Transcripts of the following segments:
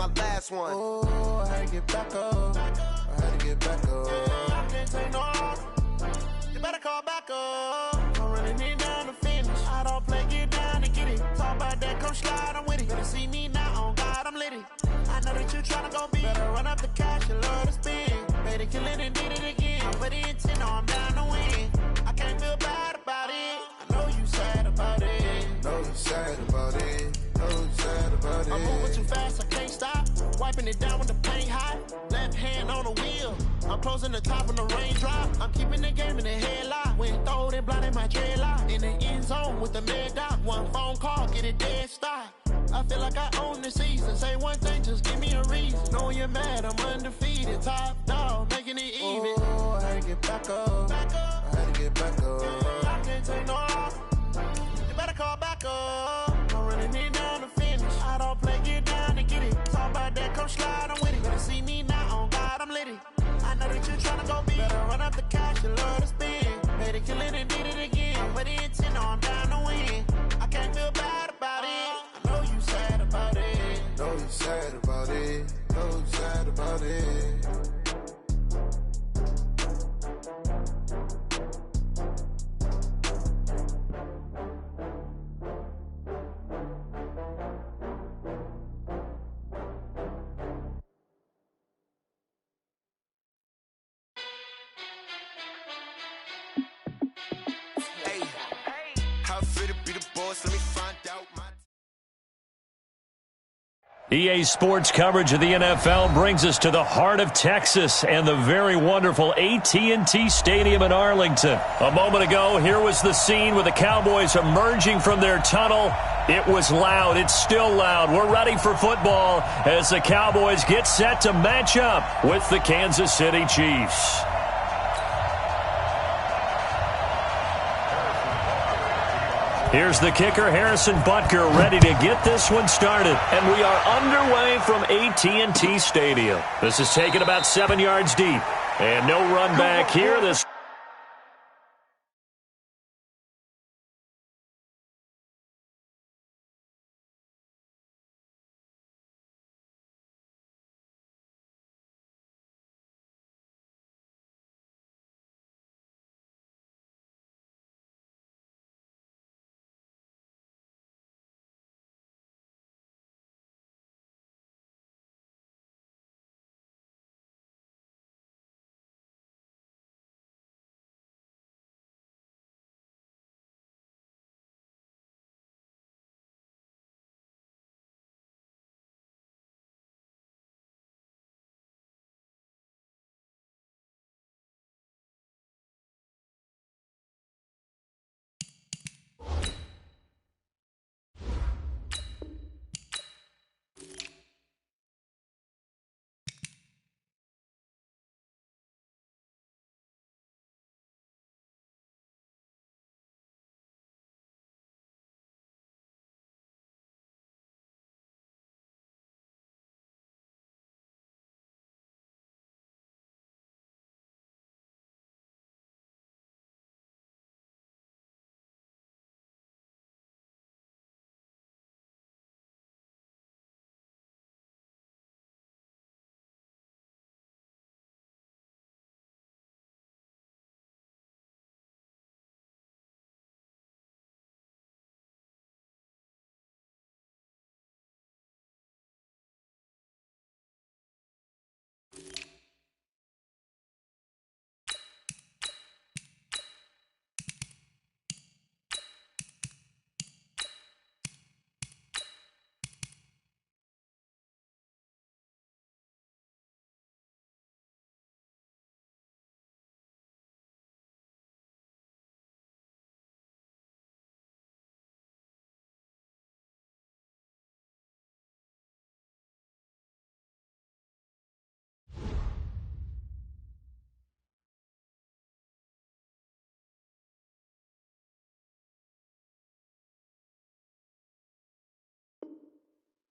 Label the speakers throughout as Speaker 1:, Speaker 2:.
Speaker 1: ain't my last one.
Speaker 2: Oh, I had to get back up. I had to get back up.
Speaker 3: I can't take no loss. You better call back up. I'm running it down to finish. I don't play, get down and get it. Talk about that, come slide, I'm with it. Better see me now, on God, I'm litty. I know that you tryna go be. Better run up the cash, you love to spend. Made it, kill it, and did it again. I put it in 10, no, I'm down to win. I can't feel bad about it. I know you sad about it.
Speaker 2: Know you sad about it. Know you sad about it.
Speaker 3: I'm moving too fast, I can't stop. Wiping it down with the paint hot. Left hand on the wheel. I'm closing the top of the raindrop. I'm keeping the game in the headlock. When throwed and blinded my dreadlock. In the end zone with the mad dot. One phone call, get it dead stop. I feel like I own the season. Say one thing, just give me a reason. Knowing you're mad, I'm undefeated. Top dog, making it even.
Speaker 2: Oh, I had to get back up. I had to get back up.
Speaker 3: I can't take no loss. You better call back up. I'm running it down to finish. I don't play, get down and get it. Talk about that, come slide, I'm with it. Better see me now, on God, I'm litty. I know that you tryna go be. Better run up the cash, you love to spend. Made it, kill it, and did it again. Put it in 10, no, I'm down to win. I can't feel bad about it. I know you sad about it.
Speaker 2: Know you sad about it. Know you sad about it.
Speaker 1: How fit to be the boss? Let me find out my.
Speaker 4: EA Sports coverage of the NFL brings us to the heart of Texas and the very wonderful AT&T Stadium in Arlington. A moment ago, here was the scene with the Cowboys emerging from their tunnel. It was loud. It's still loud. We're ready for football as the Cowboys get set to match up with the Kansas City Chiefs. Here's the kicker, Harrison Butker, ready to get this one started. And we are underway from AT&T Stadium. This is taken about 7 yards deep. And no run back here. This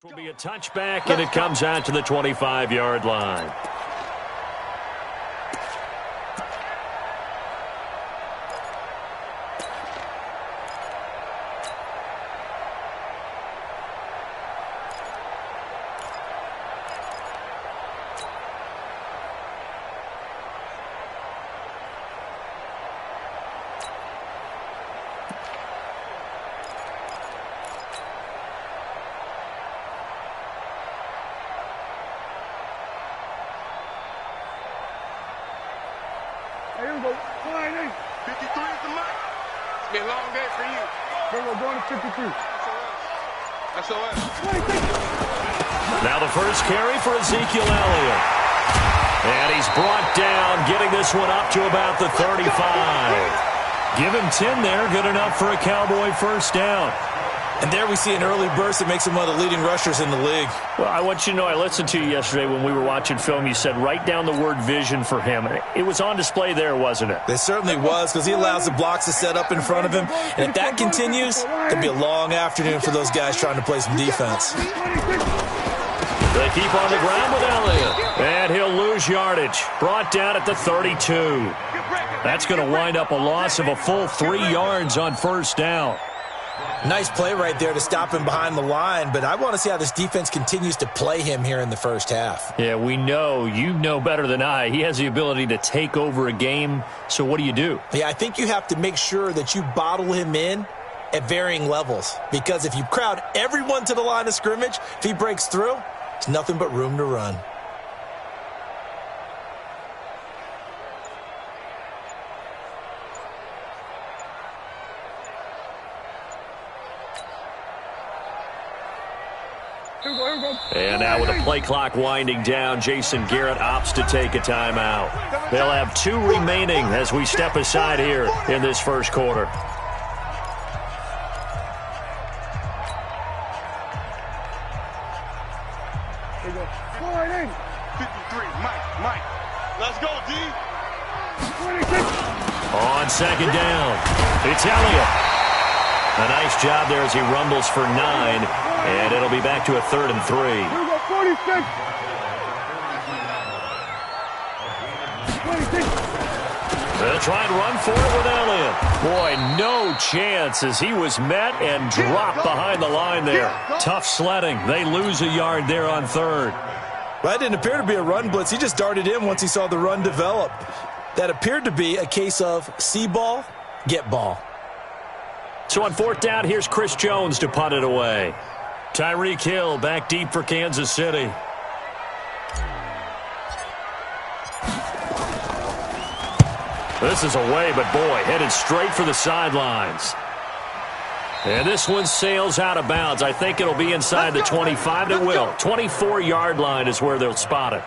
Speaker 4: will be a touchback, and it comes out to the 25-yard line.
Speaker 5: go.
Speaker 1: 53 is the mic. It's been a long day for you.
Speaker 5: We're going to 53.
Speaker 1: SOS.
Speaker 4: Now the first carry for Ezekiel Elliott. And he's brought down, getting this one up to about the 35. Give him 10 there, good enough for a Cowboy first down.
Speaker 6: And there we see an early burst that makes him one of the leading rushers in the league.
Speaker 4: Well, I want you to know, I listened to you yesterday when we were watching film. You said write down the word vision for him. It was on display there, wasn't it?
Speaker 6: It certainly was, because he allows the blocks to set up in front of him. And if that continues, it'll be a long afternoon for those guys trying to play some defense.
Speaker 4: They keep on the ground with Elliott. And he'll lose yardage. Brought down at the 32. That's going to wind up a loss of a full 3 yards on first down.
Speaker 6: Nice play right there to stop him behind the line, but I want to see how this defense continues to play him here in the first half.
Speaker 4: Yeah, we know. You know better than I. He has the ability to take over a game, so what do you do?
Speaker 6: Yeah, I think you have to make sure that you bottle him in at varying levels, because if you crowd everyone to the line of scrimmage, if he breaks through, there's nothing but room to run.
Speaker 4: And now with the play clock winding down, Jason Garrett opts to take a timeout. They'll have 2 remaining as we step aside here in this first quarter.
Speaker 5: There you go.
Speaker 1: 53, Mike. Let's go, D.
Speaker 5: 26.
Speaker 4: On second down, it's Elliott. A nice job there as he rumbles for 9. And it'll be back to a 3rd and 3.
Speaker 5: Here we go, 46. 26.
Speaker 4: They'll try and run for it with Elliott. Boy, no chance as he was met and dropped behind the line there. Tough sledding. They lose a yard there on 3rd.
Speaker 6: Well, that didn't appear to be a run blitz. He just darted in once he saw the run develop. That appeared to be a case of see ball, get ball.
Speaker 4: So on 4th down, here's Chris Jones to punt it away. Tyreek Hill back deep for Kansas City. This is away, but boy, headed straight for the sidelines. And this one sails out of bounds. I think it'll be inside the 25. It will. 24-yard line is where they'll spot it.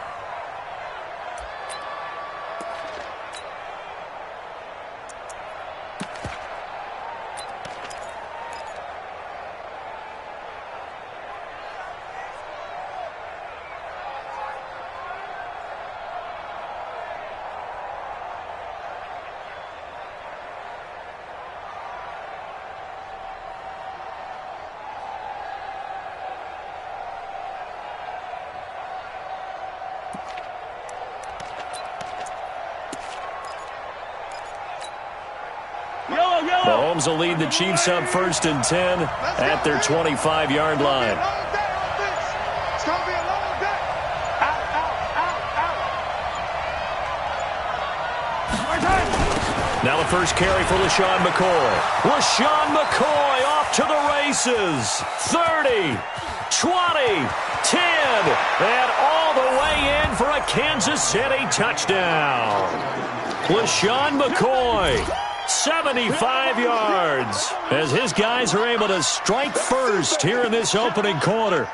Speaker 4: Mahomes will lead the Chiefs up 1st and 10 at their 25-yard line.
Speaker 1: It's going to be a long day. Out.
Speaker 4: Now the first carry for LaShawn McCoy. LaShawn McCoy off to the races. 30, 20, 10, and all the way in for a Kansas City touchdown. LaShawn McCoy, 75 yards, as his guys are able to strike first here in this opening quarter.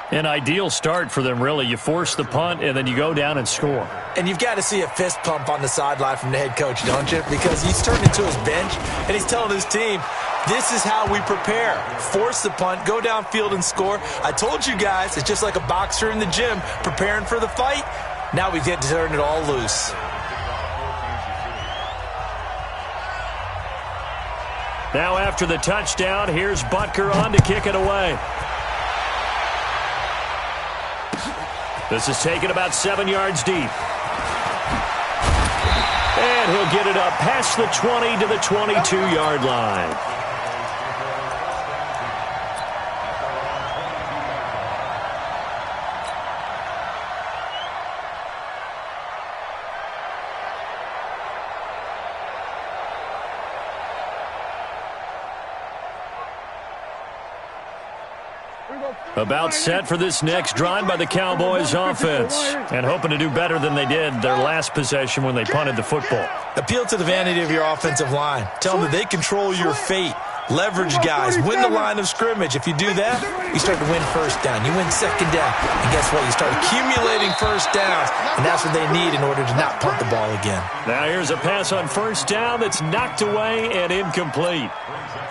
Speaker 4: An ideal start for them, really. You force the punt, and then you go down and score.
Speaker 6: And you've got to see a fist pump on the sideline from the head coach, don't you? Because he's turned into his bench, and he's telling his team, this is how we prepare. Force the punt, go downfield and score. I told you guys, it's just like a boxer in the gym preparing for the fight. Now we get to turn it all loose.
Speaker 4: Now after the touchdown, here's Butker on to kick it away. This is taken about 7 yards deep. And he'll get it up past the 20 to the 22-yard line.
Speaker 5: Here we go,
Speaker 4: About set for this next drive by the Cowboys offense, and hoping to do better than they did their last possession when they punted the football.
Speaker 6: Appeal to the vanity of your offensive line. Tell them that they control your fate. Leverage guys. Win the line of scrimmage. If you do that, you start to win first down. You win second down. And guess what? You start accumulating first downs. And that's what they need in order to not punt the ball again.
Speaker 4: Now here's a pass on first down that's knocked away and incomplete.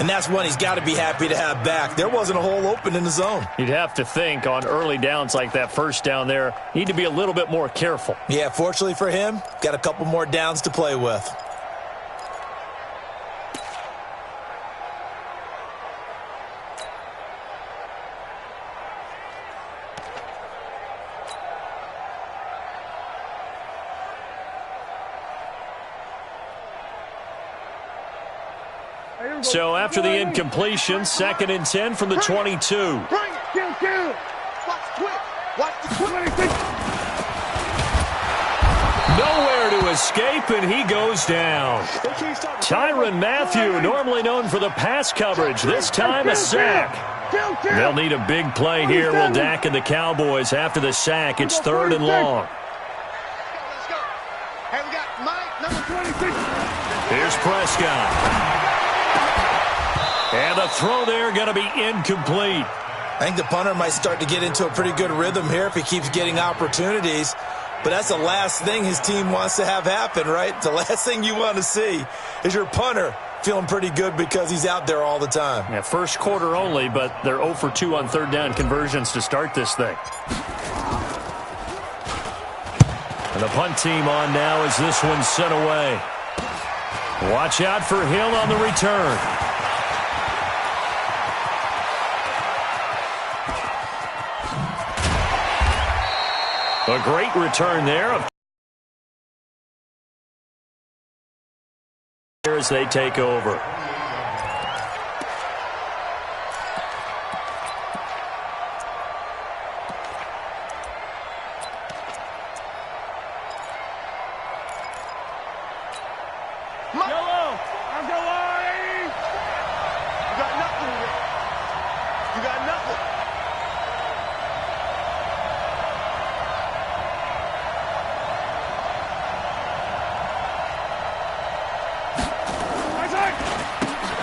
Speaker 6: And that's one he's got to be happy to have back. There wasn't a hole open in the zone.
Speaker 4: You'd have to think on early downs like that first down there, need to be a little bit more careful.
Speaker 6: Yeah, fortunately for him, got a couple more downs to play with.
Speaker 4: So after the incompletion, 2nd and 10 from the 22.
Speaker 5: Kill.
Speaker 3: Watch quick. Watch the quick.
Speaker 4: Nowhere to escape, and he goes down. Tyrann Mathieu, normally known for the pass coverage, this time a sack. They'll need a big play here. Will Dak and the Cowboys after the sack. It's 3rd and long.
Speaker 3: Let's go. Hey, we got Mike, number 26.
Speaker 4: Here's Prescott. And the throw there going to be incomplete.
Speaker 6: I think the punter might start to get into a pretty good rhythm here if he keeps getting opportunities. But that's the last thing his team wants to have happen, right? The last thing you want to see is your punter feeling pretty good because he's out there all the time.
Speaker 4: Yeah, first quarter only, but they're 0 for 2 on 3rd down conversions to start this thing. And the punt team on now as this one's sent away. Watch out for Hill on the return. A great return there as they take over.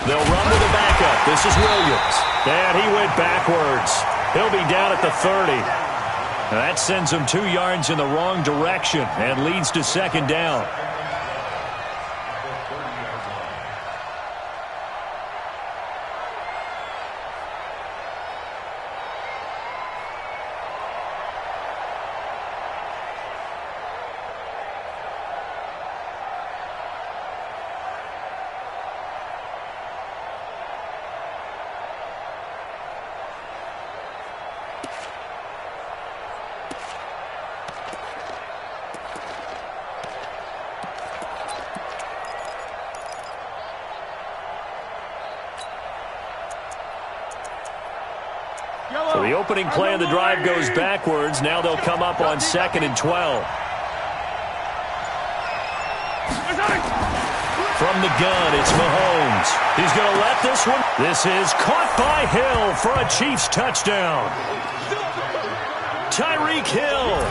Speaker 4: They'll run with a backup. This is Williams. And he went backwards. He'll be down at the 30. That sends him 2 yards in the wrong direction and leads to 2nd down. So the opening play of the drive goes backwards. Now they'll come up on 2nd and 12. From the gun, it's Mahomes. He's going to let this one. This is caught by Hill for a Chiefs touchdown. Tyreek Hill,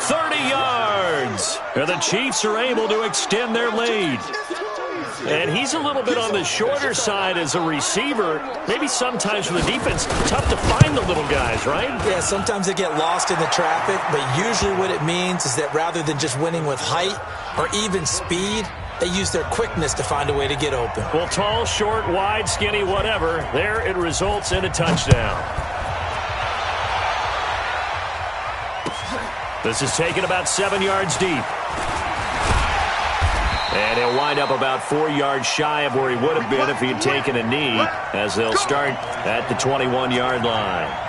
Speaker 4: 30 yards. And the Chiefs are able to extend their lead. And he's a little bit on the shorter side as a receiver. Maybe sometimes for the defense, tough to find the little guys, right?
Speaker 6: Yeah, sometimes they get lost in the traffic, but usually what it means is that rather than just winning with height or even speed, they use their quickness to find a way to get open.
Speaker 4: Well, tall, short, wide, skinny, whatever, there it results in a touchdown. This is taken about 7 yards deep. And he'll wind up about 4 yards shy of where he would have been if he had taken a knee, as they'll start at the 21-yard line.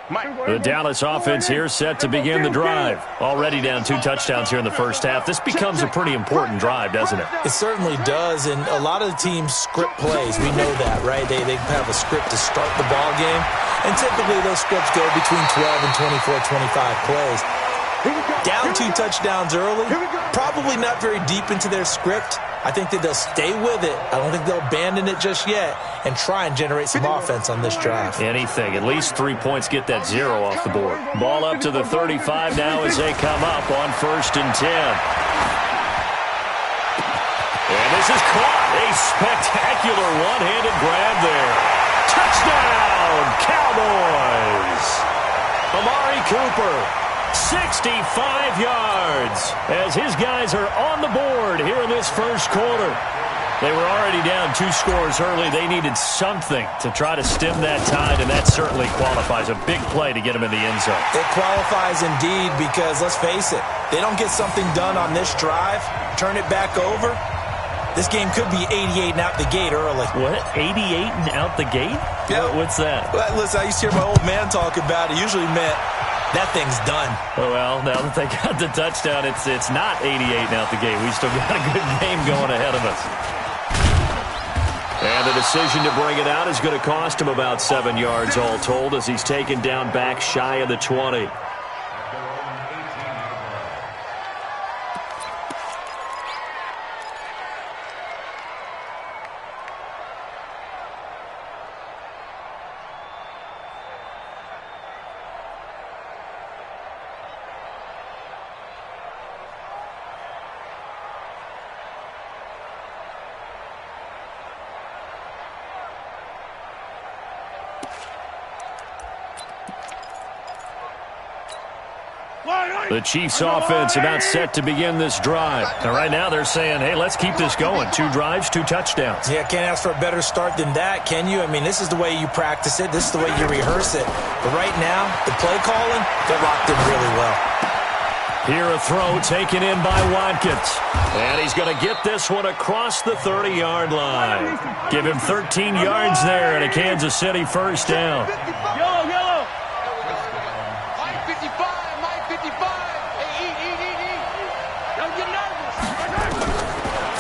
Speaker 4: The Dallas offense here set to begin the drive. Already down 2 touchdowns here in the first half. This becomes a pretty important drive, doesn't it?
Speaker 6: It certainly does, and a lot of the teams script plays. We know that, right? They have a script to start the ball game, and typically those scripts go between 12 and 24, 25 plays. Down 2 touchdowns early, probably not very deep into their script. I think that they'll stay with it. I don't think they'll abandon it just yet and try and generate some offense on this drive.
Speaker 4: Anything. At least 3 points, get that 0 off the board. Ball up to the 35 now as they come up on 1st and 10. And this is caught. A spectacular one-handed grab there. Touchdown, Cowboys. Amari Cooper, 65 yards as his guys are on the board here in this first quarter. They were already down 2 scores early. They needed something to try to stem that tide, and that certainly qualifies. A big play to get them in the end zone.
Speaker 6: It qualifies indeed because, let's face it, they don't get something done on this drive, turn it back over, this game could be 88 and out the gate early.
Speaker 4: What? 88 and out the gate?
Speaker 6: Yeah.
Speaker 4: What's that?
Speaker 6: Well, listen, I used to hear my old man talk about it. Usually meant that thing's done.
Speaker 4: Well, now that they got the touchdown, it's not 88 and out the gate. We still got a good game going ahead of us. And the decision to bring it out is going to cost him about 7 yards all told as he's taken down back shy of the 20. The Chiefs offense about set to begin this drive. And right now they're saying, hey, let's keep this going. 2 drives, 2 touchdowns.
Speaker 6: Yeah, can't ask for a better start than that, can you? I mean, this is the way you practice it. This is the way you rehearse it. But right now, the play calling, they're locked in really well.
Speaker 4: Here a throw taken in by Watkins. And he's going to get this one across the 30-yard line. Give him 13 yards there and a Kansas City first down.
Speaker 5: Yellow, yellow.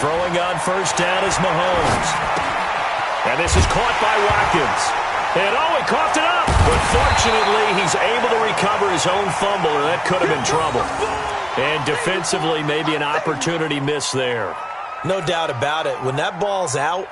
Speaker 4: Throwing on first down is Mahomes. And this is caught by Watkins. And he coughed it up. But fortunately, he's able to recover his own fumble, or that could have been trouble. And defensively, maybe an opportunity miss there.
Speaker 6: No doubt about it. When that ball's out,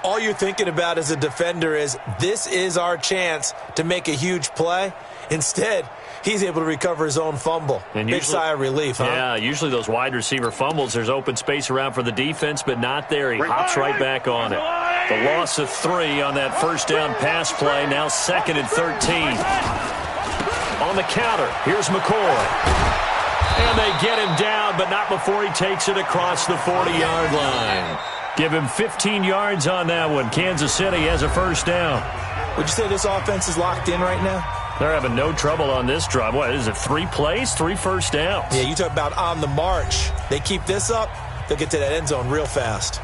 Speaker 6: all you're thinking about as a defender is, this is our chance to make a huge play. Instead, he's able to recover his own fumble. And big sigh of relief, huh?
Speaker 4: Yeah, usually those wide receiver fumbles, there's open space around for the defense, but not there. He hops right back on it. The loss of 3 on that first down pass play, now 2nd and 13. On the counter, here's McCoy. And they get him down, but not before he takes it across the 40-yard line. Give him 15 yards on that one. Kansas City has a first down.
Speaker 6: Would you say this offense is locked in right now?
Speaker 4: They're having no trouble on this drive. What is it, 3 plays, 3 first downs?
Speaker 6: Yeah, you talk about on the march. They keep this up, they'll get to that end zone real fast.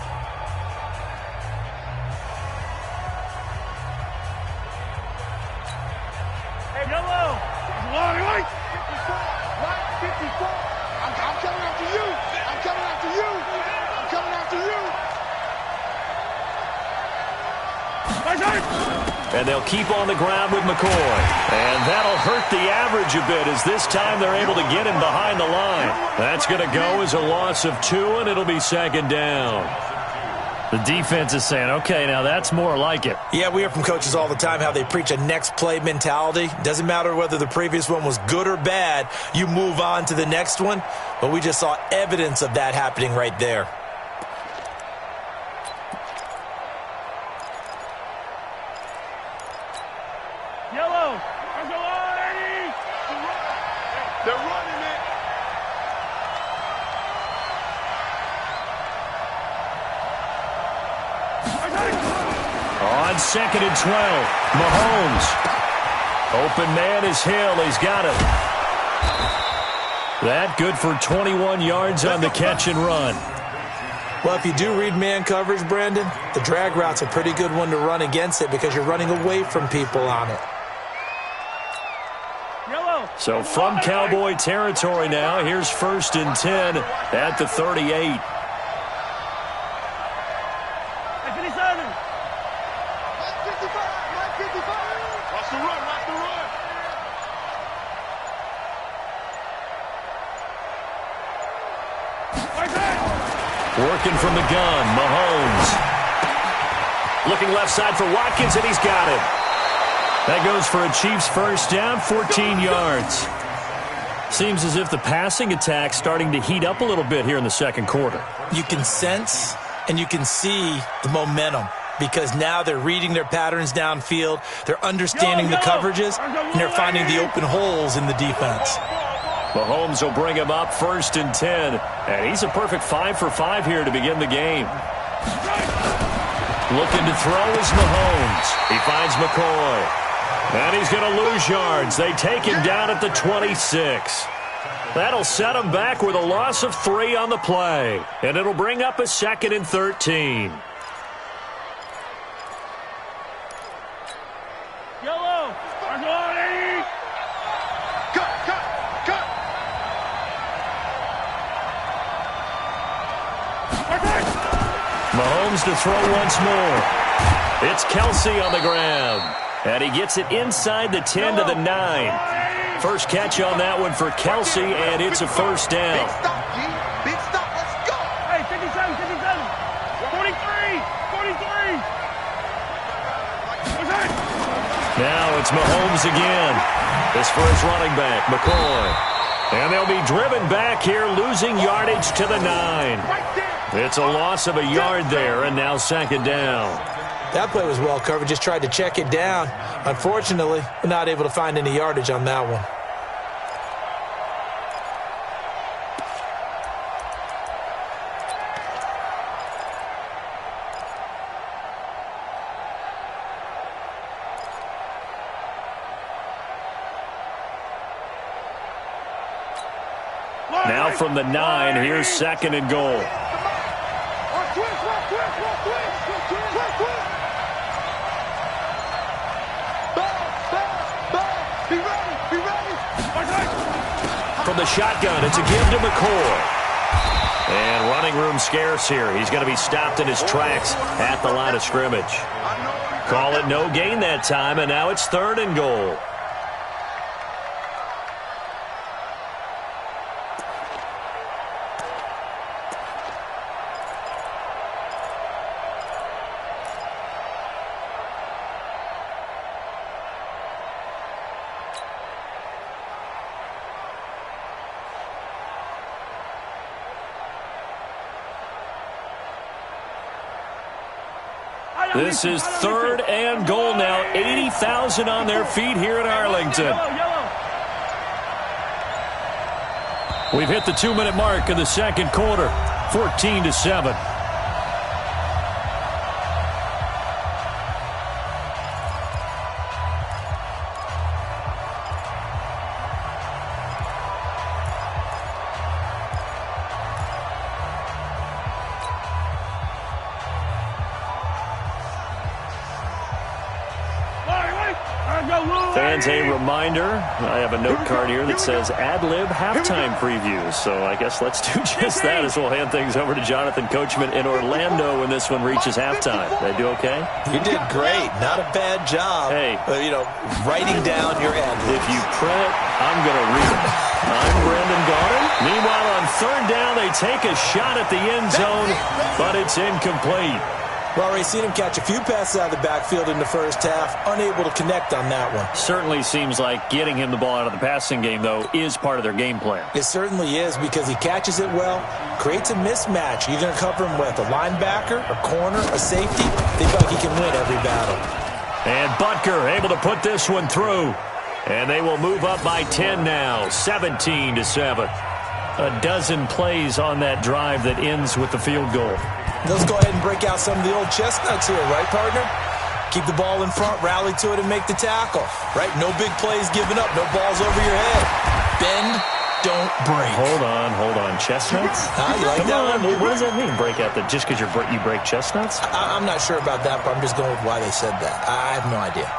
Speaker 5: Hey, yellow. White. 54. I'm coming after you. I'm coming after you. I'm coming after you.
Speaker 4: And they'll keep on the ground with McCoy. And that'll hurt the average a bit as this time they're able to get him behind the line. That's going to go as a loss of 2, and it'll be 2nd down. The defense is saying, okay, now that's more like it.
Speaker 6: Yeah, we hear from coaches all the time how they preach a next play mentality. Doesn't matter whether the previous one was good or bad. You move on to the next one. But we just saw evidence of that happening right there.
Speaker 5: Yellow. They're running it.
Speaker 4: On 2nd and 12, Mahomes. Open man is Hill. He's got it. That good for 21 yards on the catch and run.
Speaker 6: Well, if you do read man coverage, Brandon, the drag route's a pretty good one to run against it because you're running away from people on it.
Speaker 4: So from Cowboy territory now, here's 1st and 10 at the 38. Working from the gun, Mahomes. Looking left side for Watkins, and he's got it. That goes for a Chiefs first down, 14 yards. Seems as if the passing attack's starting to heat up a little bit here in the second quarter.
Speaker 6: You can sense and you can see the momentum because now they're reading their patterns downfield, they're understanding the coverages, and they're finding the open holes in the defense.
Speaker 4: Mahomes will bring him up 1st and 10, and he's a perfect 5 for 5 here to begin the game. Looking to throw is Mahomes. He finds McCoy. And he's going to lose yards. They take him down at the 26. That'll set him back with a loss of 3 on the play. And it'll bring up a 2nd and 13.
Speaker 5: Yellow. Cut.
Speaker 4: Mahomes to throw once more. It's Kelsey on the ground. And he gets it inside the 10 to the 9. First catch on that one for Kelsey, and it's a first down.
Speaker 3: Big stop. Let's go.
Speaker 5: Hey, 57, 43.
Speaker 4: Now it's Mahomes again. This for his running back, McCoy. And they'll be driven back here, losing yardage to the 9. It's a loss of a yard there, and now 2nd down.
Speaker 6: That play was well covered, just tried to check it down. Unfortunately, we're not able to find any yardage on that one.
Speaker 4: Now from the 9, here's 2nd and goal. From the shotgun, it's a give to McCoy. And running room scarce here. He's going to be stopped in his tracks at the line of scrimmage. Call it no gain that time, and now it's 3rd and goal. This is 3rd and goal now. 80,000 on their feet here in Arlington. We've hit the 2-minute mark in the second quarter. 14-7. Fans, a reminder, I have a note card here that says ad-lib halftime previews. So I guess let's do just that as we'll hand things over to Jonathan Coachman in Orlando when this one reaches halftime. Did I do okay?
Speaker 6: You did great. Not a bad job.
Speaker 4: Hey.
Speaker 6: Writing down your ad-libs.
Speaker 4: If you print it, I'm going to read it. I'm Brendan Gaudin. Meanwhile, on 3rd down, they take a shot at the end zone, but it's incomplete.
Speaker 6: Well, already seen him catch a few passes out of the backfield in the first half. Unable to connect on that one.
Speaker 4: Certainly seems like getting him the ball out of the passing game, though, is part of their game plan.
Speaker 6: It certainly is because he catches it well, creates a mismatch. You're going to cover him with a linebacker, a corner, a safety. They feel like he can win every battle.
Speaker 4: And Butker able to put this one through. And they will move up by 10 now, 17-7. A dozen plays on that drive that ends with the field goal.
Speaker 6: Let's go ahead and break out some of the old chestnuts here, right, partner? Keep the ball in front, rally to it, and make the tackle, right? No big plays given up, no balls over your head. Bend, don't break.
Speaker 4: Hold on. Chestnuts?
Speaker 6: You like that one?
Speaker 4: What does that mean, break out? Just because you break chestnuts?
Speaker 6: I'm not sure about that, but I'm just going with why they said that. I have no idea.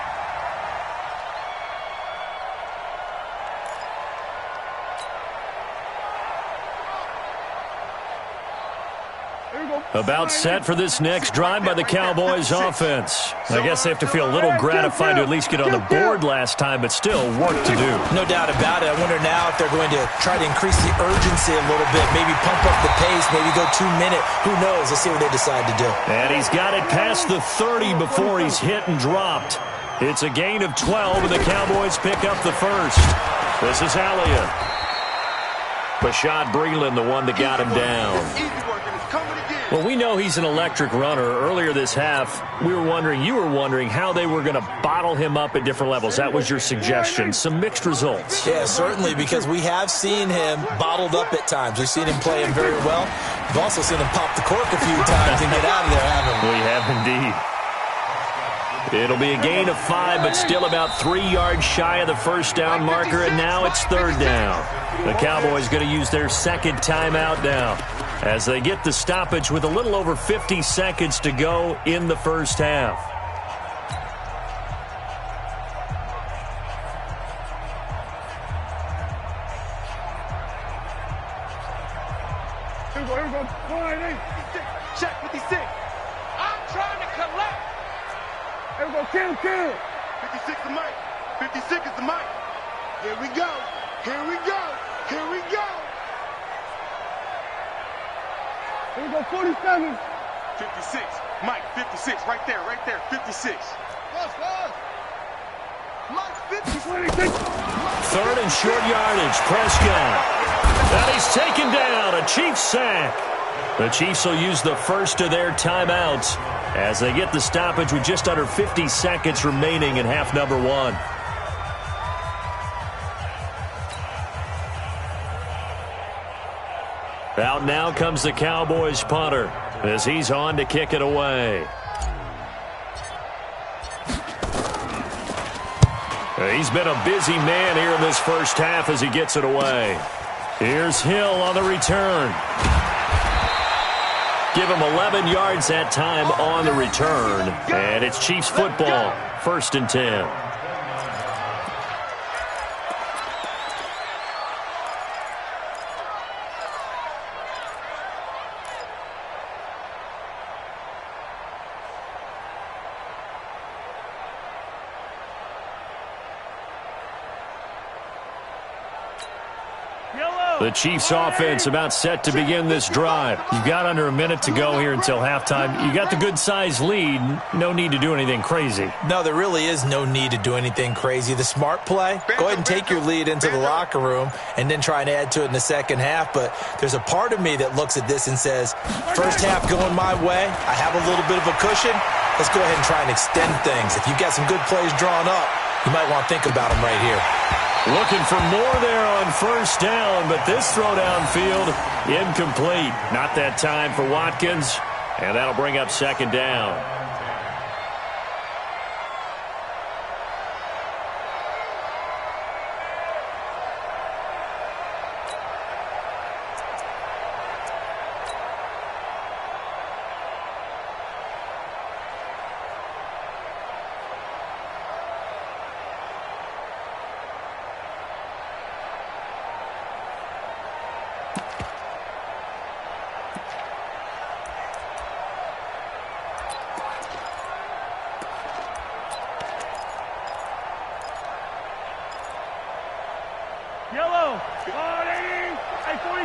Speaker 4: About set for this next drive by the Cowboys offense. I guess they have to feel a little gratified to at least get on the board last time, but still work to do.
Speaker 6: No doubt about it. I wonder now if they're going to try to increase the urgency a little bit, maybe pump up the pace, maybe go 2-minute. Who knows? Let's see what they decide to do.
Speaker 4: And he's got it past the 30 before he's hit and dropped. It's a gain of 12, and the Cowboys pick up the first. This is Elliott. Bashad Breeland, the one that got him down. Well, we know he's an electric runner. Earlier this half, you were wondering how they were going to bottle him up at different levels. That was your suggestion. Some mixed results.
Speaker 6: Yeah, certainly, because we have seen him bottled up at times. We've seen him playing very well. We've also seen him pop the cork a few times and get out of there, haven't we?
Speaker 4: We have indeed. It'll be a gain of 5, but still about 3 yards shy of the first down marker, and now it's third down. The Cowboys going to use their second timeout now as they get the stoppage with a little over 50 seconds to go in the first half.
Speaker 5: Here we go. 188.
Speaker 3: Check 56. I'm trying to collect.
Speaker 5: Here we go. Kill.
Speaker 2: 56 the mic. 56 is the mic. Here we go. Here we go. Here we go.
Speaker 5: Here we go. 47.
Speaker 2: 56. Mike, 56. Right there. 56.
Speaker 5: Mike, 56.
Speaker 4: Third and short yardage. Prescott. And he's taken down. A Chiefs sack. The Chiefs will use the first of their timeouts as they get the stoppage with just under 50 seconds remaining in half number 1. Out now comes the Cowboys punter as he's on to kick it away. He's been a busy man here in this first half as he gets it away. Here's Hill on the return. Give him 11 yards that time on the return. And it's Chiefs football, 1st and 10. The Chiefs offense about set to begin this drive. You've got under a minute to go here until halftime. You got the good-sized lead. No need to do anything crazy.
Speaker 6: No, there really is no need to do anything crazy. The smart play, go ahead and take your lead into the locker room and then try and add to it in the second half. But there's a part of me that looks at this and says, first half going my way, I have a little bit of a cushion. Let's go ahead and try and extend things. If you've got some good plays drawn up, you might want to think about them right here.
Speaker 4: Looking for more there on first down, but this throw downfield incomplete. Not that time for Watkins, and that'll bring up second down.
Speaker 5: Yellow. 180. Hey, 43.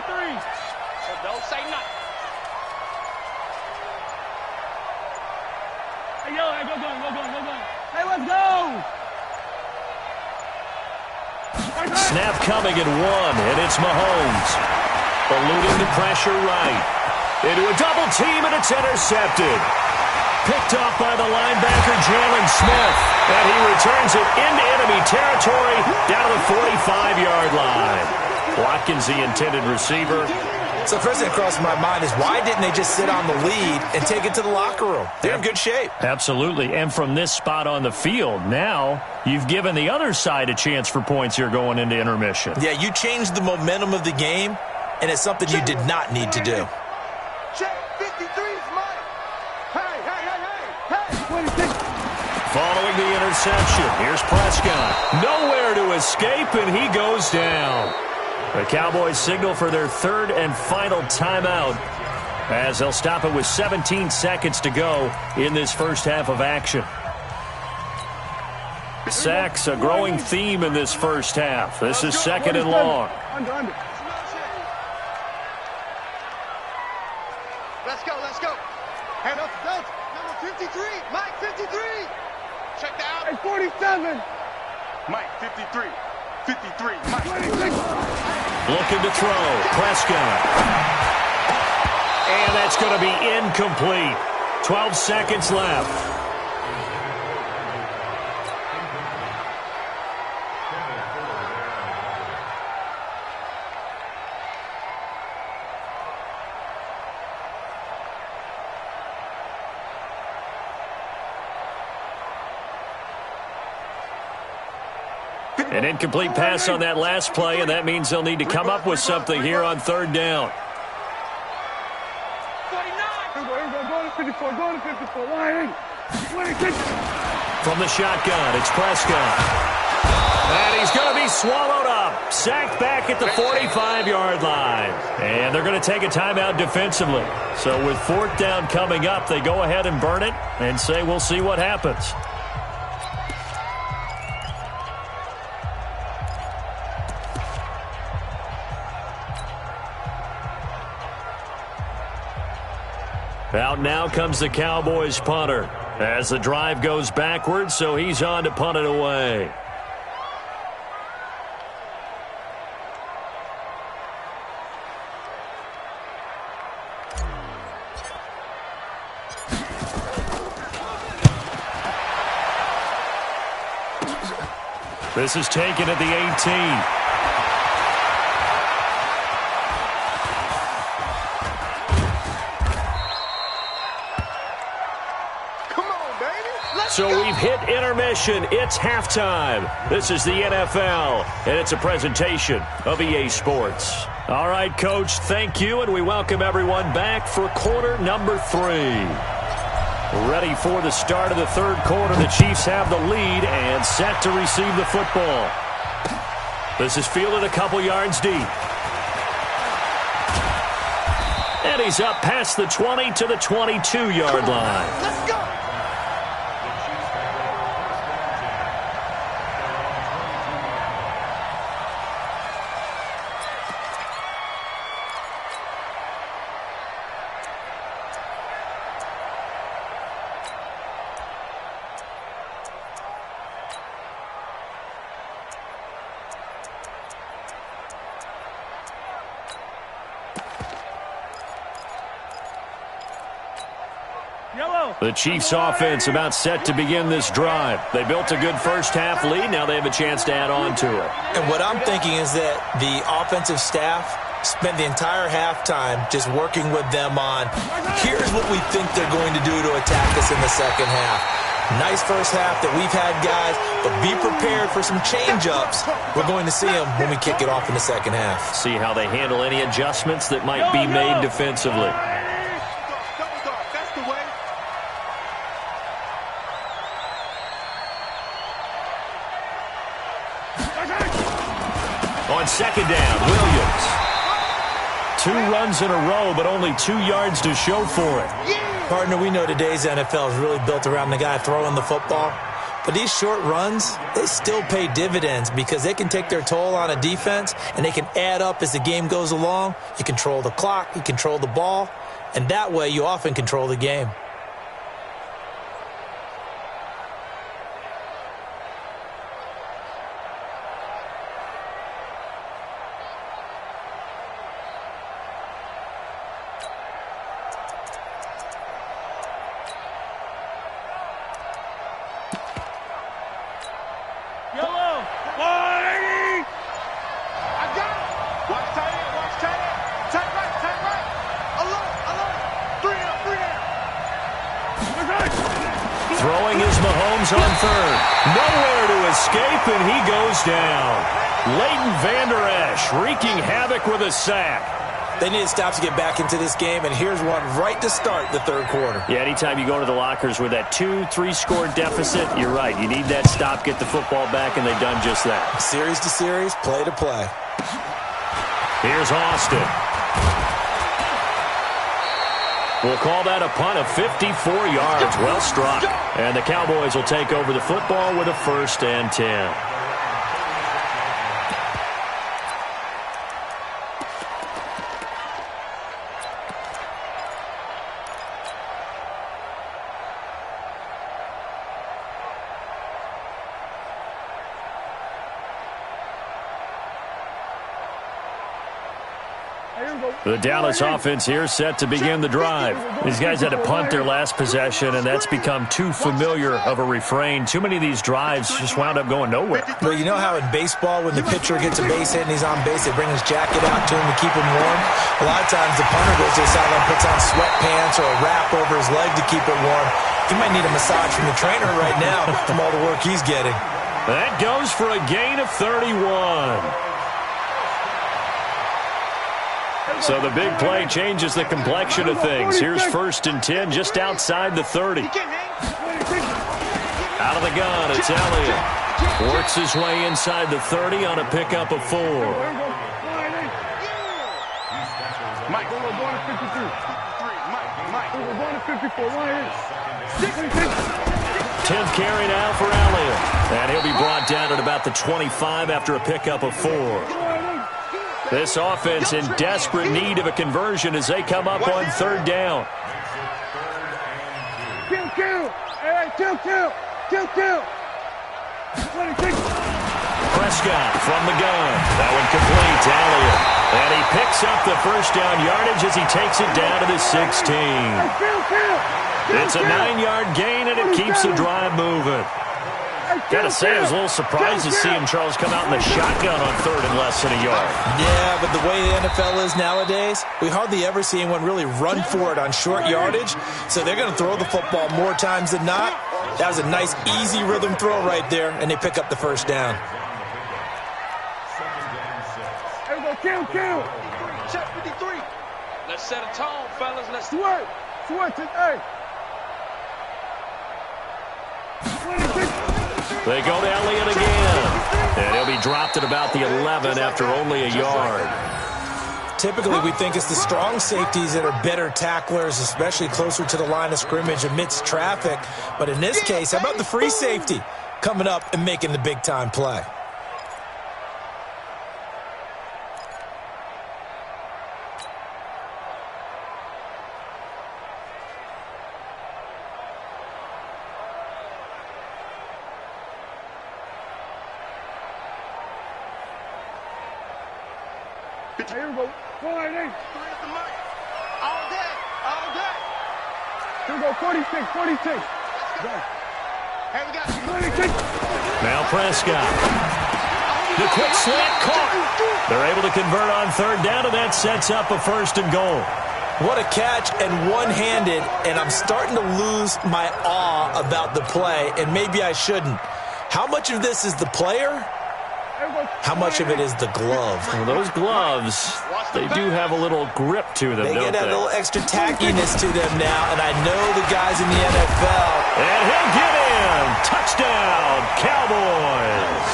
Speaker 3: Don't say nothing.
Speaker 5: Hey, yellow. Hey, go. Hey, let's go.
Speaker 4: Snap coming at 1, and it's Mahomes. Eluding the pressure right. Into a double team, and it's intercepted. Picked off by the linebacker, Jalen Smith. And he returns it into enemy territory down to the 45-yard line. Watkins, the intended receiver.
Speaker 6: So the first thing that crossed my mind is why didn't they just sit on the lead and take it to the locker room? They're in good shape.
Speaker 4: Absolutely. And from this spot on the field, now you've given the other side a chance for points here going into intermission.
Speaker 6: Yeah, you changed the momentum of the game, and it's something you did not need to do.
Speaker 5: Check 53's Mike. Hey. 26.
Speaker 4: Following the interception, here's Prescott. Nowhere to escape, and he goes down. The Cowboys signal for their third and final timeout as they'll stop it with 17 seconds to go in this first half of action. Sacks, a growing theme in this first half. This is second and long.
Speaker 2: Under. Let's go. Head up, number 53, Mike 53. Check that out. Hey, 47. Mike 53, Mike 26.
Speaker 4: Looking to throw, Prescott. And that's going to be incomplete. 12 seconds left. An incomplete pass on that last play, and that means they'll need to come up with something here on third down.
Speaker 2: 54, 26.
Speaker 4: From the shotgun, it's Prescott. And he's going to be swallowed up. Sacked back at the 45-yard line. And they're going to take a timeout defensively. So with fourth down coming up, they go ahead and burn it and say we'll see what happens. Out now comes the Cowboys punter as the drive goes backwards, so he's on to punt it away. This is taken at the 18. So we've hit intermission. It's halftime. This is the NFL, and it's a presentation of EA Sports. All right, Coach, thank you, and we welcome everyone back for quarter number 3. Ready for the start of the third quarter. The Chiefs have the lead and set to receive the football. This is fielded a couple yards deep. And he's up past the 20 to the 22-yard line.
Speaker 2: Let's go.
Speaker 4: The Chiefs offense about set to begin this drive. They built a good first half lead. Now they have a chance to add on to it.
Speaker 6: And what I'm thinking is that the offensive staff spent the entire halftime just working with them on, here's what we think they're going to do to attack us in the second half. Nice first half that we've had, guys, but be prepared for some change-ups. We're going to see them when we kick it off in the second half.
Speaker 4: See how they handle any adjustments that might be made defensively. On second down, Williams. 2 runs in a row, but only 2 yards to show for it.
Speaker 6: Partner, we know today's NFL is really built around the guy throwing the football. But these short runs, they still pay dividends because they can take their toll on a defense, and they can add up as the game goes along. You control the clock, you control the ball, and that way you often control the game.
Speaker 4: Throwing is Mahomes on third. Nowhere to escape, and he goes down. Leighton Vander Esch wreaking havoc with a sack.
Speaker 6: They need to stop to get back into this game, and here's one right to start the third quarter.
Speaker 4: Yeah, anytime you go to the lockers with that 2-3 score deficit, you're right. You need that stop, get the football back, and they've done just that.
Speaker 6: Series to series, play to play.
Speaker 4: Here's Austin. We'll call that a punt of 54 yards. Well struck. And the Cowboys will take over the football with a 1st and 10. The Dallas offense here set to begin the drive. These guys had to punt their last possession, and that's become too familiar of a refrain. Too many of these drives just wound up going nowhere.
Speaker 6: Well, you know how in baseball, when the pitcher gets a base hit and he's on base, they bring his jacket out to him to keep him warm? A lot of times the punter goes to the sideline, puts on sweatpants or a wrap over his leg to keep it warm. He might need a massage from the trainer right now from all the work he's getting.
Speaker 4: That goes for a gain of 31. So the big play changes the complexion of things. Here's 1st and 10 just outside the 30. Out of the gun, it's Elliott. Works his way inside the 30 on a pickup of 4.
Speaker 2: Mike, we're going to 53. Mike, we're going to 54.
Speaker 4: 10th carry now for Elliott. And he'll be brought down at about the 25 after a pickup of 4. This offense in desperate need of a conversion as they come up on 3rd down.
Speaker 2: Kill. Hey, kill.
Speaker 4: Prescott from the gun. That one complete to Elliott. And he picks up the 1st down yardage as he takes it down to the 16. It's a 9-yard gain, and it keeps the drive moving. Gotta say, I was a little surprised to see him, Charles, come out in the shotgun on 3rd and less than a yard.
Speaker 6: Yeah, but the way the NFL is nowadays, we hardly ever see anyone really run for it on short yardage. So they're going to throw the football more times than not. That was a nice, easy rhythm throw right there, and they pick up the 1st down.
Speaker 2: There we go, kill.
Speaker 5: Check 53. Let's set a tone, fellas. Let's
Speaker 2: Sweat, hey.
Speaker 4: They go to Elliott again. And he'll be dropped at about the 11 after only a yard.
Speaker 6: Typically, we think it's the strong safeties that are better tacklers, especially closer to the line of scrimmage amidst traffic. But in this case, how about the free safety coming up and making the big-time play?
Speaker 2: Here we go. 4-8.
Speaker 5: all day.
Speaker 2: Here we go. 46. Go.
Speaker 5: Hey, we got
Speaker 2: 26.
Speaker 4: Now Prescott. The quick slant caught. They're able to convert on 3rd down, and that sets up a 1st and goal.
Speaker 6: What a catch, and one-handed, and I'm starting to lose my awe about the play, and maybe I shouldn't. How much of this is the player? How much of it is the glove?
Speaker 4: Well, those gloves, they do have a little grip to them,
Speaker 6: They
Speaker 4: don't
Speaker 6: get that
Speaker 4: they?
Speaker 6: little extra tackiness to them now, and I know the guys in the NFL.
Speaker 4: And he'll get in. Touchdown, Cowboys.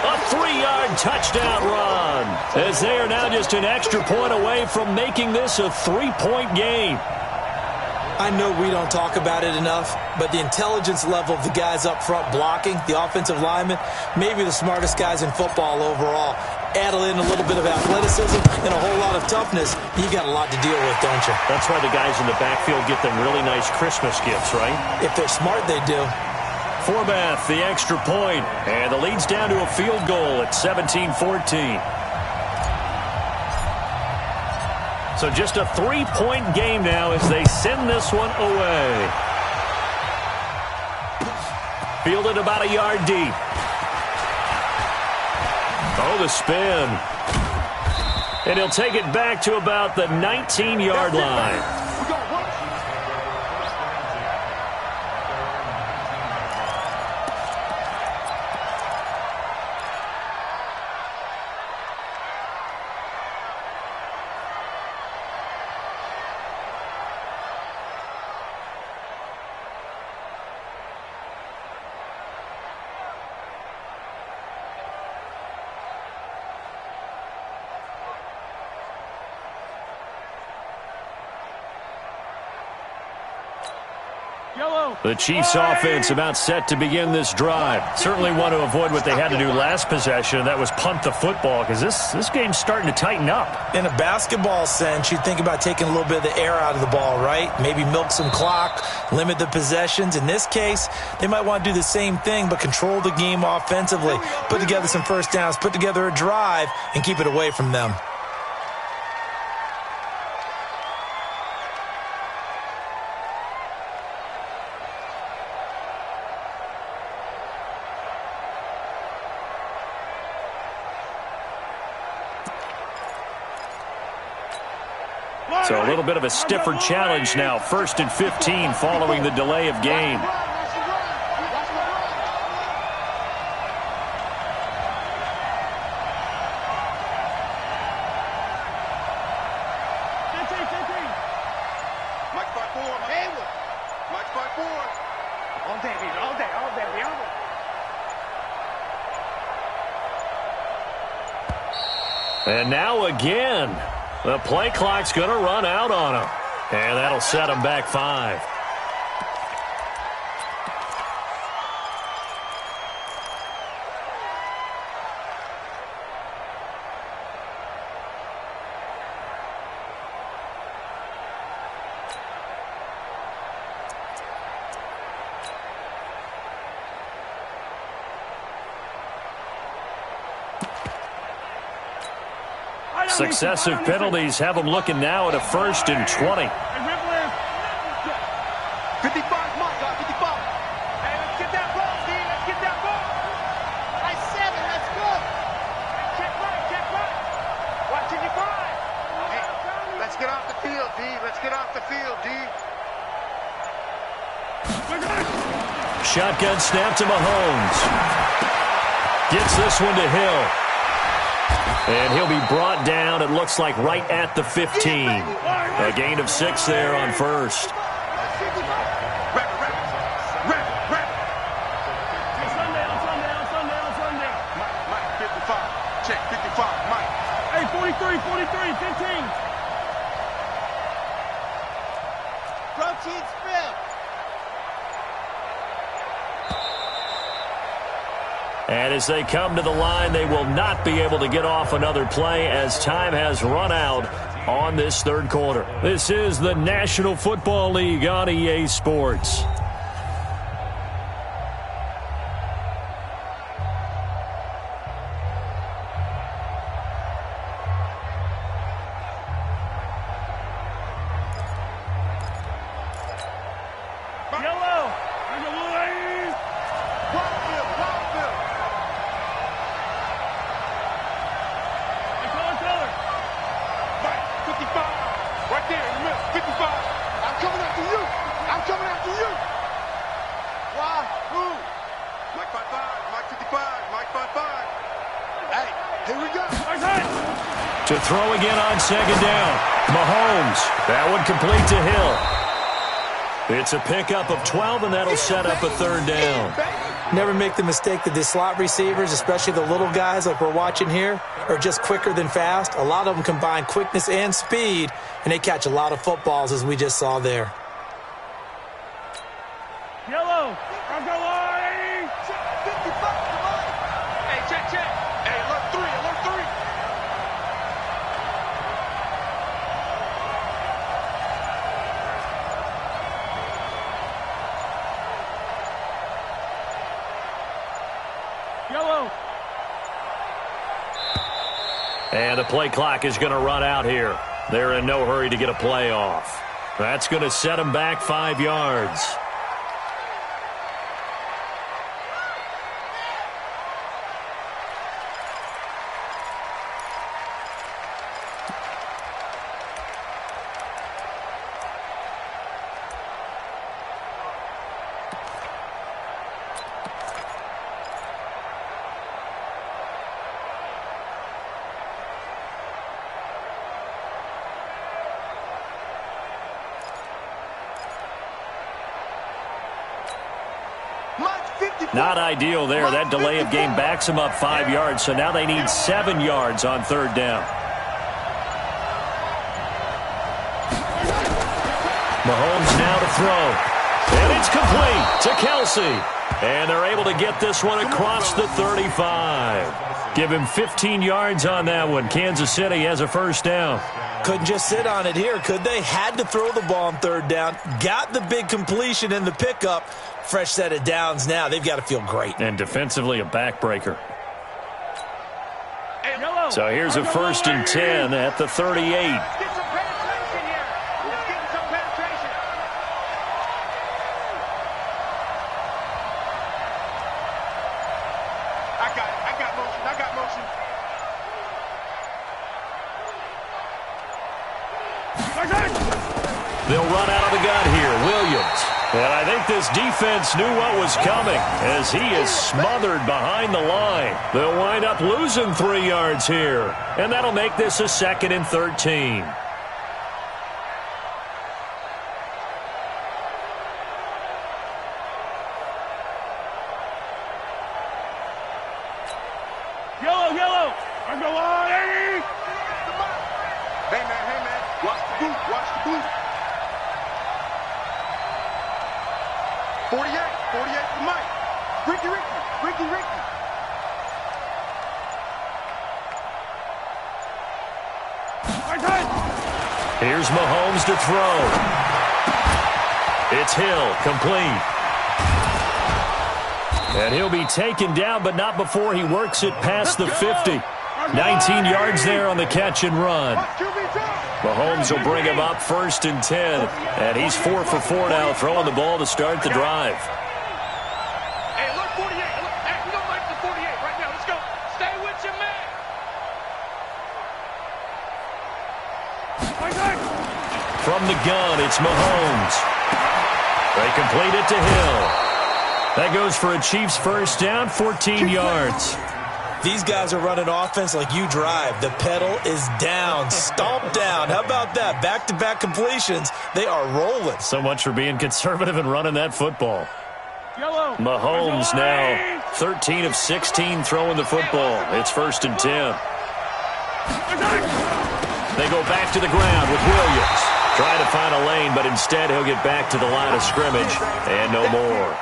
Speaker 4: A 3-yard touchdown run, as they are now just an extra point away from making this a 3-point game.
Speaker 6: I know we don't talk about it enough, but the intelligence level of the guys up front blocking, the offensive linemen, maybe the smartest guys in football overall. Add in a little bit of athleticism and a whole lot of toughness, you got a lot to deal with, don't you?
Speaker 4: That's why the guys in the backfield get them really nice Christmas gifts, right?
Speaker 6: If they're smart, they do.
Speaker 4: Forbath, the extra point, and the lead's down to a field goal at 17-14. So just a 3-point game now as they send this one away. Fielded about a yard deep. Oh, the spin. And he'll take it back to about the 19-yard line. The Chiefs offense about set to begin this drive. Certainly want to avoid what they had to do last possession. That was punt the football, because this game's starting to tighten up.
Speaker 6: In a basketball sense, you think about taking a little bit of the air out of the ball, right? Maybe milk some clock, limit the possessions. In this case, they might want to do the same thing, but control the game offensively. Put together some first downs, put together a drive, and keep it away from them.
Speaker 4: So a little bit of a stiffer challenge now. 1st and 15 following the delay of game. And now again, the play clock's going to run out on him. And that'll set him back 5. Successive penalties have them looking now at a 1st and 20.
Speaker 2: 55, Mike, 55. Hey, let's get that ball, D. Let's get that ball. By 7, let's go. Check right. Watch 55. Hey, let's get off the field, D. Let's get off the field, D.
Speaker 4: Shotgun snap to Mahomes. Gets this one to Hill. And he'll be brought down, it looks like, right at the 15. A gain of 6 there on 1st.
Speaker 2: Mike, 55. Check, 55, Mike. Hey, 43, 15. Protein spill.
Speaker 4: And as they come to the line, they will not be able to get off another play as time has run out on this 3rd quarter. This is the National Football League on EA Sports. To throw again on 2nd down. Mahomes. That one complete to Hill. It's a pickup of 12, and that'll set up a 3rd down.
Speaker 6: Never make the mistake that the slot receivers, especially the little guys like we're watching here, are just quicker than fast. A lot of them combine quickness and speed, and they catch a lot of footballs, as we just saw there.
Speaker 2: Yellow. I'm going. 55. Come on. Hey, check. Hey, alert 3. Yellow.
Speaker 4: And the play clock is going to run out here. They're in no hurry to get a play off. That's going to set them back 5 yards. Not ideal there. That delay of game backs them up 5 yards, so now they need 7 yards on 3rd down. Mahomes now to throw. And It's complete to Kelsey. And they're able to get this one across the 35. Give him 15 yards on that one. Kansas City has a first down.
Speaker 6: Couldn't just sit on it here, could they? Had to throw the ball on third down. Got the big completion in the pickup. Fresh set of downs now. They've got to feel great.
Speaker 4: And defensively, a backbreaker. So here's a 1st and 10 at the 38.
Speaker 2: Get some penetration here. Let's get some penetration. I got it. I got motion. I got motion.
Speaker 4: They'll run out of the gun here. Williams. And I think this defense knew what was coming as he is smothered behind the line. They'll wind up losing 3 yards here. And that'll make this a 2nd and 13.
Speaker 5: Yellow. I'm going on, Eddie.
Speaker 2: Hey, man. Watch the boot. Watch the boot. 48 for Mike. Ricky.
Speaker 4: Here's Mahomes to throw. It's Hill, complete. And he'll be taken down, but not before he works it past the 50. 19 yards there on the catch and run. Mahomes will bring him up 1st and 10. And he's 4 for 4 now, throwing the ball to start the drive.
Speaker 2: Hey, look, 48. Look, hey, we don't like the 48 right now. Let's go. Stay with your man.
Speaker 4: From the gun, it's Mahomes. They complete it to Hill. That goes for a Chiefs first down, 14 yards.
Speaker 6: These guys are running offense like you drive. The pedal is down, stomped down. How about that? Back-to-back completions. They are rolling.
Speaker 4: So much for being conservative and running that football. Mahomes now 13 of 16 throwing the football. It's 1st and 10. They go back to the ground with Williams. Trying to find a lane, but instead he'll get back to the line of scrimmage and no more.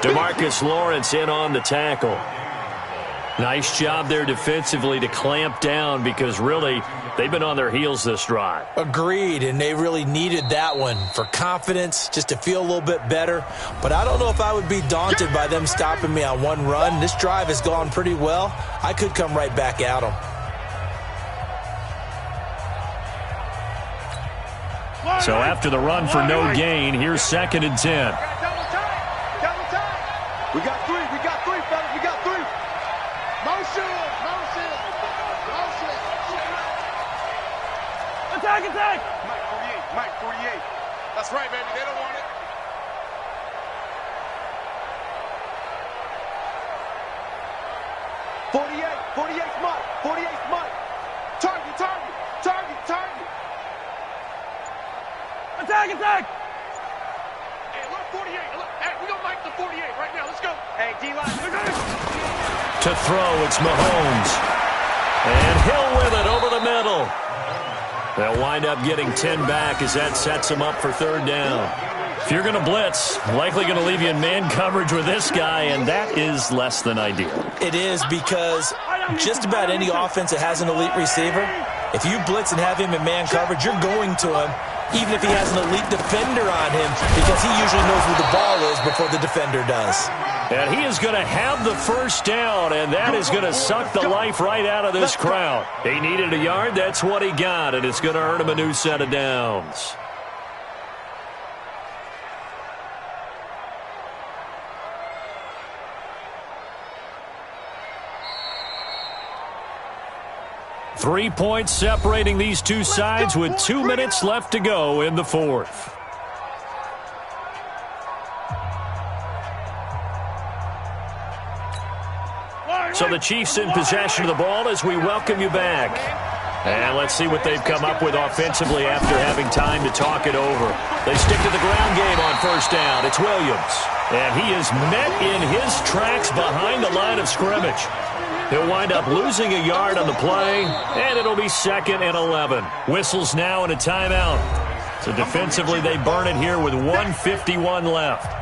Speaker 4: DeMarcus Lawrence in on the tackle. Nice job there defensively to clamp down because really they've been on their heels this drive.
Speaker 6: Agreed, and they really needed that one for confidence, just to feel a little bit better. But I don't know if I would be daunted by them stopping me on one run. This drive has gone pretty well. I could come right back at them.
Speaker 4: So after the run for no gain, here's 2nd and 10.
Speaker 2: Double time. We got three, fellas. We got three. Motion.
Speaker 5: Attack.
Speaker 2: Mike 48. That's right, baby. They don't want it. Mike. 48's Mike. Target.
Speaker 5: Attack.
Speaker 2: Hey, look, 48. Look, hey, we don't like the 48 right now. Let's go. Hey, D-line.
Speaker 4: To throw, it's Mahomes. And Hill with it over the middle. They'll wind up getting 10 back as that sets them up for 3rd down. If you're going to blitz, likely going to leave you in man coverage with this guy, and that is less than ideal.
Speaker 6: It is because just about any offense that has an elite receiver, if you blitz and have him in man coverage, you're going to him, even if he has an elite defender on him, because he usually knows where the ball is before the defender does.
Speaker 4: And he is going to have the first down, and that is going to suck the life right out of this crowd. He needed a yard. That's what he got, and it's going to earn him a new set of downs. Three points separating these two sides with 2 minutes left to go in the 4th. So the Chiefs in possession of the ball as we welcome you back. And let's see what they've come up with offensively after having time to talk it over. They stick to the ground game on 1st down. It's Williams. And he is met in his tracks behind the line of scrimmage. He'll wind up losing a yard on the play, and it'll be 2nd and 11. Whistles now and a timeout. So defensively, they burn it here with 1:51 left.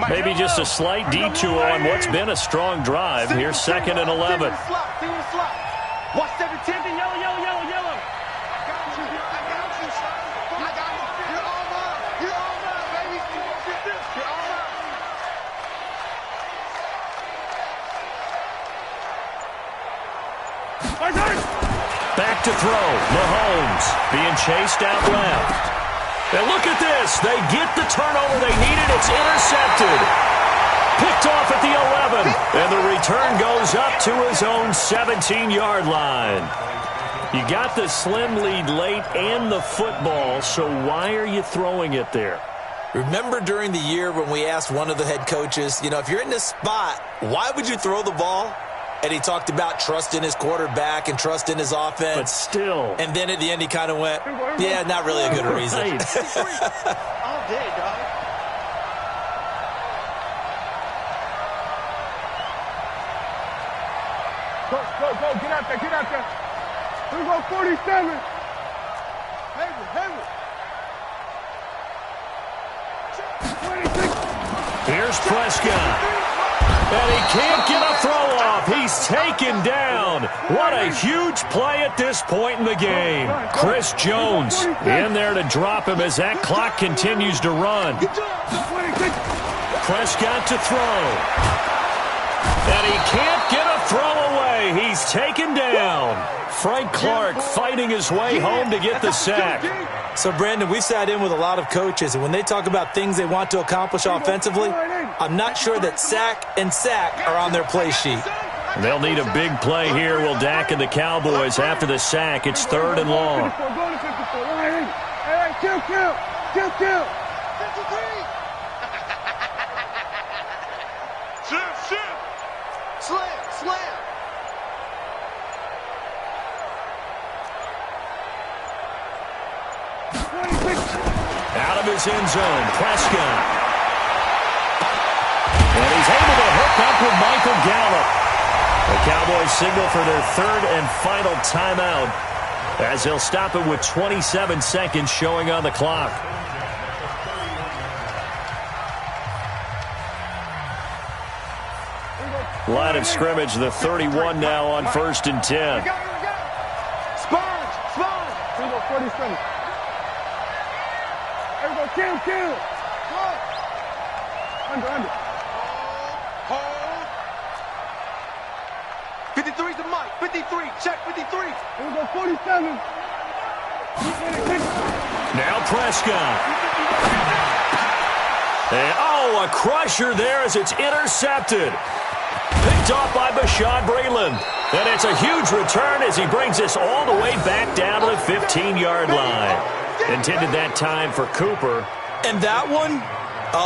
Speaker 4: Maybe just a slight detour on what's been a strong drive. Here's 2nd and 11.
Speaker 2: Watch 7-10, yellow, yellow, yellow, yellow.
Speaker 5: I got you, son. I got you. You're all mine. You're all mine, baby. You're all mine.
Speaker 4: Back to throw. Mahomes being chased out left. And look at this. They get the turnover they needed. It's intercepted. Picked off at the 11. And the return goes up to his own 17-yard line. You got the slim lead late and the football, so why are you throwing it there?
Speaker 6: Remember during the year when we asked one of the head coaches, if you're in this spot, why would you throw the ball? And he talked about trust in his quarterback and trust in his offense.
Speaker 4: But still.
Speaker 6: And then at the end he kind of went, yeah, not really a good reason.
Speaker 2: All day, dog.
Speaker 5: Go, get out there, get out there. Here we go, 47. Hayward. 26.
Speaker 4: Here's Prescott. And he can't get a throw off. He's taken down. What a huge play at this point in the game. Chris Jones in there to drop him as that clock continues to run. Prescott to throw. And he can't get a throw away. He's taken down. Frank Clark fighting his way home to get the sack.
Speaker 6: So, Brandon, we've sat in with a lot of coaches, and when they talk about things they want to accomplish offensively, I'm not sure that sack and sack are on their play sheet.
Speaker 4: They'll need a big play here, will Dak and the Cowboys. After the sack, it's 3rd and long.
Speaker 5: Kill. Slam.
Speaker 4: Out of his end zone, Prescott. And he's able to hook up with Michael Gallup. The Cowboys signal for their 3rd and final timeout as they'll stop it with 27 seconds showing on the clock. Line of scrimmage, the 31 now on 1st and 10.
Speaker 5: Sponge. Here we go, 47. Here we go, kill. Under. Hold. 53's the mic. 53. Check 53. Here we go, 47.
Speaker 4: Now Prescott. And, a crusher there as it's intercepted. Picked off by Bashaud Breeland. And it's a huge return as he brings us all the way back down to the 15-yard line. Intended that time for Cooper.
Speaker 6: And that one,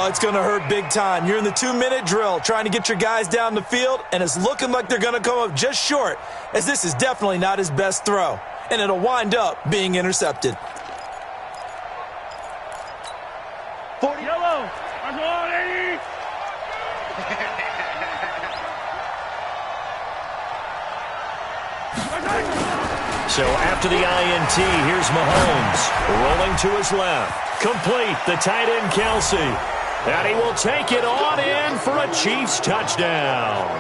Speaker 6: it's going to hurt big time. You're in the 2-minute drill trying to get your guys down the field, and it's looking like they're going to come up just short, as this is definitely not his best throw. And it'll wind up being intercepted.
Speaker 5: 40. Yellow. I'm going 80.
Speaker 4: So after the INT, here's Mahomes rolling to his left. Complete, the tight end Kelsey. And he will take it on in for a Chiefs touchdown.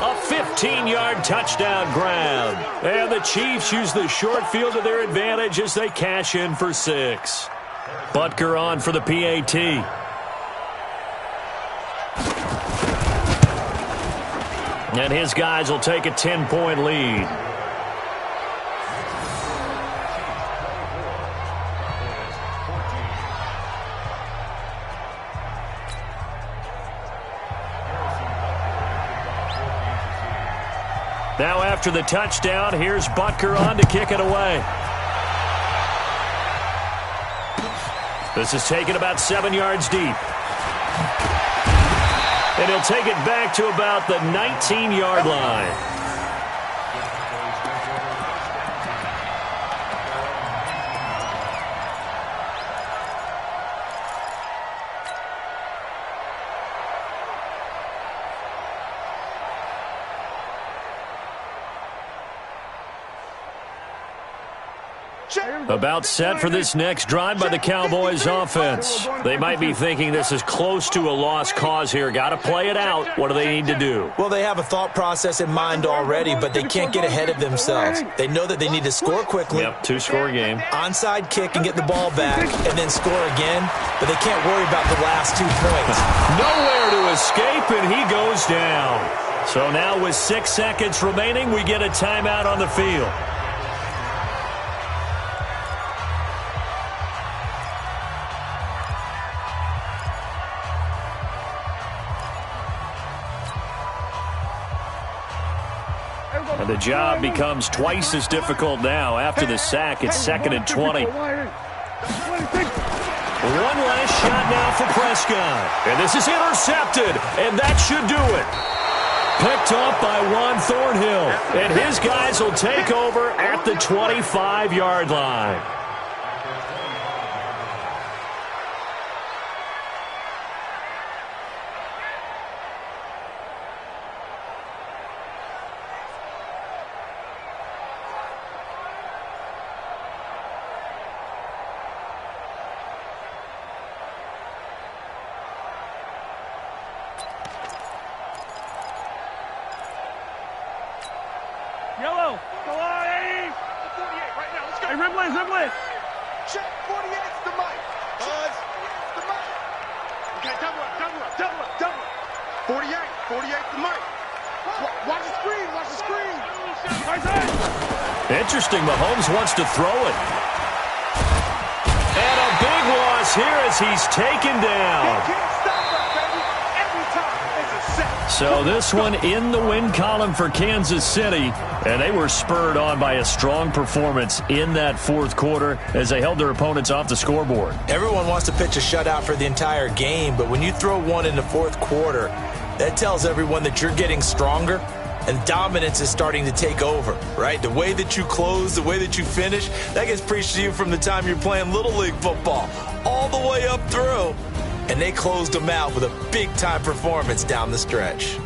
Speaker 4: A 15-yard touchdown grab. And the Chiefs use the short field to their advantage as they cash in for 6. Butker on for the PAT. And his guys will take a 10-point lead. Now after the touchdown, here's Butker on to kick it away. This is taken about 7 yards deep. And he'll take it back to about the 19-yard line. About set for this next drive by the Cowboys offense. They might be thinking this is close to a lost cause here. Got to play it out. What do they need to do?
Speaker 6: Well, they have a thought process in mind already, but they can't get ahead of themselves. They know that they need to score quickly.
Speaker 4: Yep, two-score game.
Speaker 6: Onside kick and get the ball back and then score again, but they can't worry about the last 2 points.
Speaker 4: Nowhere to escape, and he goes down. So now with 6 seconds remaining, we get a timeout on the field. And the job becomes twice as difficult now. After the sack, it's 2nd and 20. One last shot now for Prescott. And this is intercepted, and that should do it. Picked off by Juan Thornhill. And his guys will take over at the 25-yard line.
Speaker 5: Yellow. Go on, Eddie.
Speaker 2: 48 right now. Let's go.
Speaker 5: Hey, Riblin.
Speaker 2: Check 48's the mic. Buzz. The mic. Okay, double up. 48 the mic. Watch the screen.
Speaker 5: Right side.
Speaker 4: Interesting. Mahomes wants to throw it. And a big loss here as he's taken down.
Speaker 2: Can't stop us, baby. Every time it's a set.
Speaker 4: So this one in the win column for Kansas City, and they were spurred on by a strong performance in that fourth quarter as they held their opponents off the scoreboard.
Speaker 6: Everyone wants to pitch a shutout for the entire game, but when you throw one in the fourth quarter, that tells everyone that you're getting stronger and dominance is starting to take over, right? The way that you close, the way that you finish, that gets preached to you from the time you're playing Little League football all the way up through. And they closed them out with a big-time performance down the stretch.